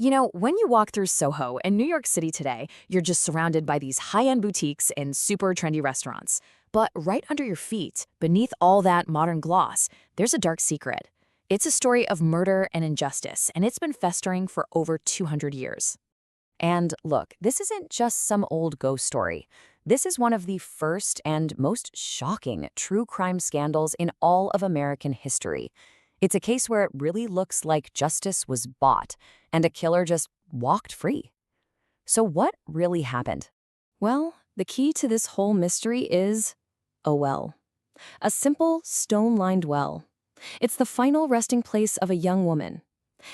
You know, when you walk through Soho in New York City today, you're just surrounded by these high-end boutiques and super trendy restaurants. But right under your feet, beneath all that modern gloss, there's a dark secret. It's a story of murder and injustice, and it's been festering for over 200 years. And look, this isn't just some old ghost story. This is one of the first and most shocking true crime scandals in all of American history. It's a case where it really looks like justice was bought and a killer just walked free. So what really happened? Well, the key to this whole mystery is a well. A simple, stone-lined well. It's the final resting place of a young woman.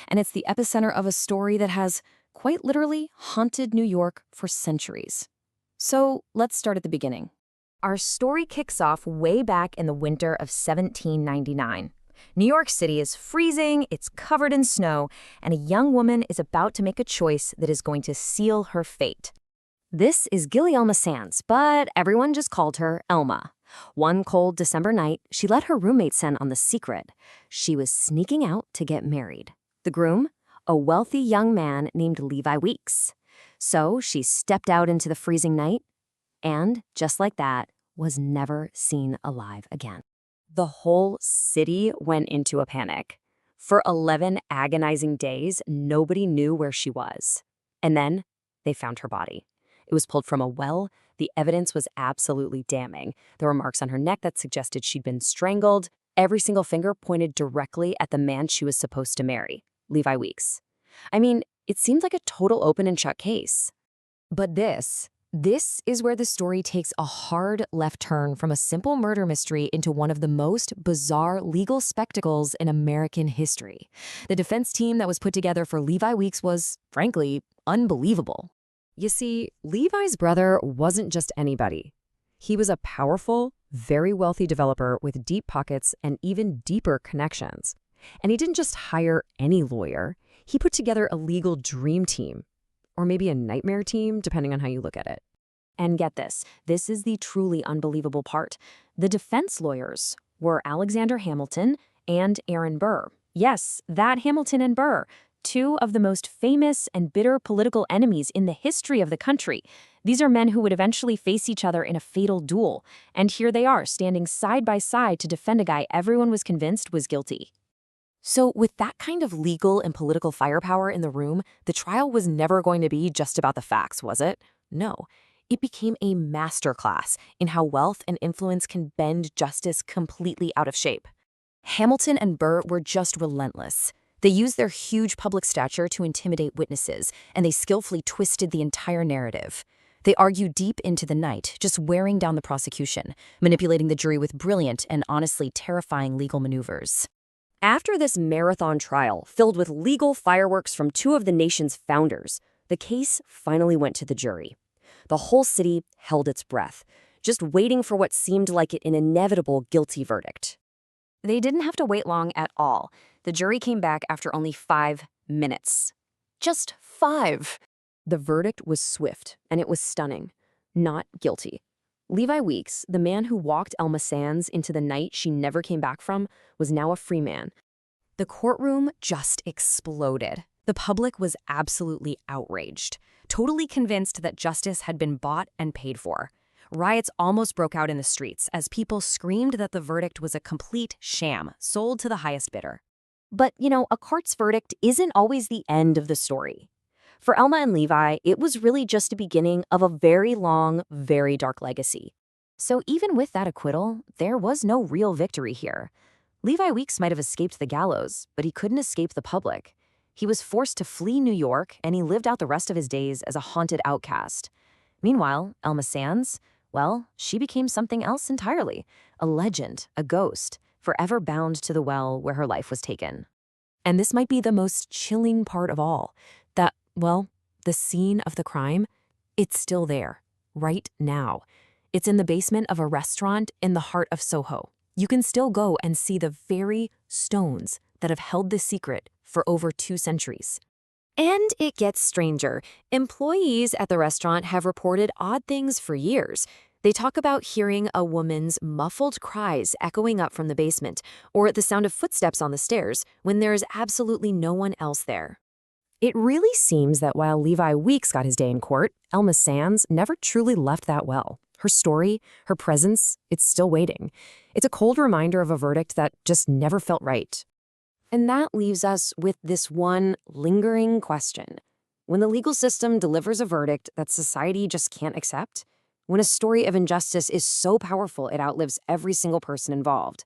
And it's the epicenter of a story that has, quite literally, haunted New York for centuries. So let's start at the beginning. Our story kicks off way back in the winter of 1799. New York City is freezing, it's covered in snow, and a young woman is about to make a choice that is going to seal her fate. This is Gulielma Sands, but everyone just called her Elma. One cold December night, she let her roommates in on the secret. She was sneaking out to get married. The groom? A wealthy young man named Levi Weeks. So she stepped out into the freezing night, and, just like that, was never seen alive again. The whole city went into a panic. For 11 agonizing days, nobody knew where she was. And then they found her body. It was pulled from a well. The evidence was absolutely damning. There were marks on her neck that suggested she'd been strangled. Every single finger pointed directly at the man she was supposed to marry, Levi Weeks. I mean, it seemed like a total open and shut case. But this is where the story takes a hard left turn from a simple murder mystery into one of the most bizarre legal spectacles in American history. The defense team that was put together for Levi Weeks was, frankly, unbelievable. You see, Levi's brother wasn't just anybody. He was a powerful, very wealthy developer with deep pockets and even deeper connections. And he didn't just hire any lawyer. He put together a legal dream team. Or maybe a nightmare team, depending on how you look at it. And get this is the truly unbelievable part. The defense lawyers were Alexander Hamilton and Aaron Burr. Yes, that Hamilton and Burr, two of the most famous and bitter political enemies in the history of the country. These are men who would eventually face each other in a fatal duel. And here they are, standing side by side to defend a guy everyone was convinced was guilty. So with that kind of legal and political firepower in the room, the trial was never going to be just about the facts, was it? No. It became a masterclass in how wealth and influence can bend justice completely out of shape. Hamilton and Burr were just relentless. They used their huge public stature to intimidate witnesses, and they skillfully twisted the entire narrative. They argued deep into the night, just wearing down the prosecution, manipulating the jury with brilliant and honestly terrifying legal maneuvers. After this marathon trial, filled with legal fireworks from two of the nation's founders, the case finally went to the jury. The whole city held its breath, just waiting for what seemed like an inevitable guilty verdict. They didn't have to wait long at all. The jury came back after only 5 minutes. Just 5. The verdict was swift, and it was stunning. Not guilty. Levi Weeks, the man who walked Elma Sands into the night she never came back from, was now a free man. The courtroom just exploded. The public was absolutely outraged, totally convinced that justice had been bought and paid for. Riots almost broke out in the streets as people screamed that the verdict was a complete sham, sold to the highest bidder. But, a court's verdict isn't always the end of the story. For Elma and Levi, it was really just the beginning of a very long, very dark legacy. So even with that acquittal, there was no real victory here. Levi Weeks might have escaped the gallows, but he couldn't escape the public. He was forced to flee New York, and he lived out the rest of his days as a haunted outcast. Meanwhile, Elma Sands, well, she became something else entirely. A legend, a ghost, forever bound to the well where her life was taken. And this might be the most chilling part of all. Well, the scene of the crime, it's still there, right now. It's in the basement of a restaurant in the heart of Soho. You can still go and see the very stones that have held this secret for over 2 centuries. And it gets stranger. Employees at the restaurant have reported odd things for years. They talk about hearing a woman's muffled cries echoing up from the basement, or the sound of footsteps on the stairs when there's absolutely no one else there. It really seems that while Levi Weeks got his day in court, Elma Sands never truly left that well. Her story, her presence, it's still waiting. It's a cold reminder of a verdict that just never felt right. And that leaves us with this one lingering question. When the legal system delivers a verdict that society just can't accept, when a story of injustice is so powerful it outlives every single person involved,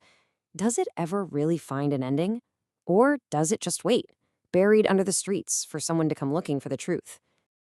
does it ever really find an ending? Or does it just wait, buried under the streets for someone to come looking for the truth?